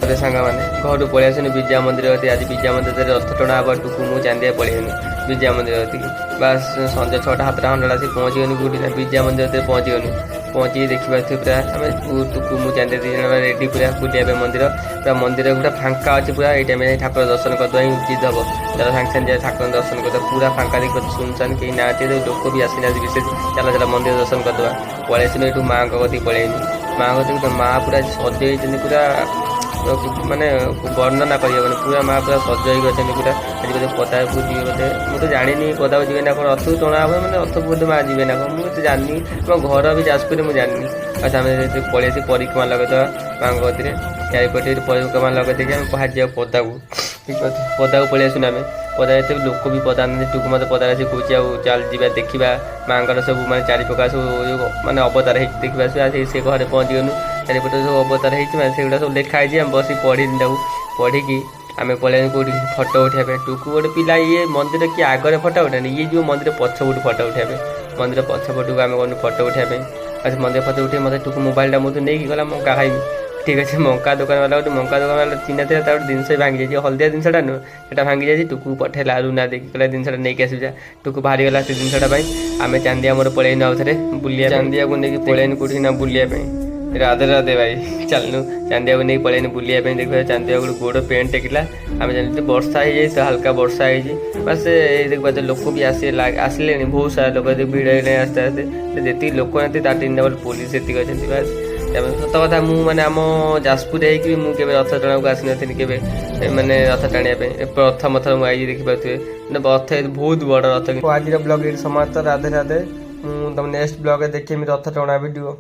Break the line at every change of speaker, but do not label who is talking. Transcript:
सांग मैंने घर पलि आसनी विजया मंदिर आज विजया मंदिर रथ टणा हवा टुकु मु चांदिया पलैनी विजया मंदिर बास संजय 6टा 7टा खंडा आसी पहुँचीगनी कौटी विजया मंदिर पहुँचीगनी पहुँची देखा पूरा आम टुकु मु चांदिया दी जन रेडी पूरा बुलिया मंदिर पूरा मंदिर पूरा फांका अच्छी पूरा ये टाइम ठाकुर दर्शन करदे उचित हम चलो सागे सागे ठाकुर दर्शन करदे पूरा फांका देखिए सुनसान कहीं ना लोक भी आसना विशेष चलो चलो मंदिर दर्शन करदे पलि आसनी ये माँ कती पलैनी माँ कती तो माँ पूरा सजे पूरा माने वर्णना करहबन पूरा माँ पूरा सज हो पूरा आज बोधे पदा को जी बोधे मुझे जानी पदा को जी ना कौन रथ टणा हे मैंने रथ बोधे माँ जी ना कौन मुझे जानी आम घर भी जाजपुर में जानी अच्छा आम पलि आसी परिक्रमा लगेदे माँ गति चारिपटे परिक्रमा लगेदे आम बाहर पदा को पदा को पलि आसुना आम पदा एत लोक भी पदा टुकु मत पदा आसी कौच चल जा देखा माँ सब माने चारि प्रकार सब माने अवतार देखा से घर पहुँचीगलु चारिपटे सब अवतार होगा सब लिखाई आम बस पढ़ी पढ़ी आम पलैन कौटी फटो उठाइबा टुकु गोटे पिला ये मंदिर किए आगे फटो उठाने ये जो मंदिर पछपटू फटो उठाइबा मंदिर पछपटू आम गलु फटो उठाइबा अच्छा मंदिर फटो उठे मतलब टुकु मोबाइलटा मुझे नहीं गला मंका खाइबी ठीक अच्छे मंका दुकान वाला गोटे मंका दुकान वाला चिन्ह था गोटे जिनस भांगी जाइए हलदिया जिनसा नुह से भांगी जाइए टुकु पठेला लुना देखिए कहला जिनसा नहीं आसू जा टुकु बाहरी गला से जिनसा आम चांदिया मोर पलैन आउ थे बुलिया चांदिया को लेकिन पलैन कौटी ना बुलिया राधे राधे भाई चलनु चांदिया को नहीं पलैन बुलिया देखा चांदिया गोड़ पेंट टेकिला आम जानते वर्षा हो जाए तो हल्का वर्षा हो बस देखा लोक भी आसिले बहुत सारा लोक भिड़ आस्ते आस्ते जी लोक ना तीन डबल पुलिस एति अच्छी बस सत कथा मुझे आम जाजपुर होके रथ टणा को आसी नी के मैंने रथ टाणिया प्रथम थर मुझे देखिपे रथ बहुत बड़ रथ आज ब्लॉग समाप्त राधे राधे मुझे नेक्स्ट ब्लॉग देखी रथ टणा वीडियो।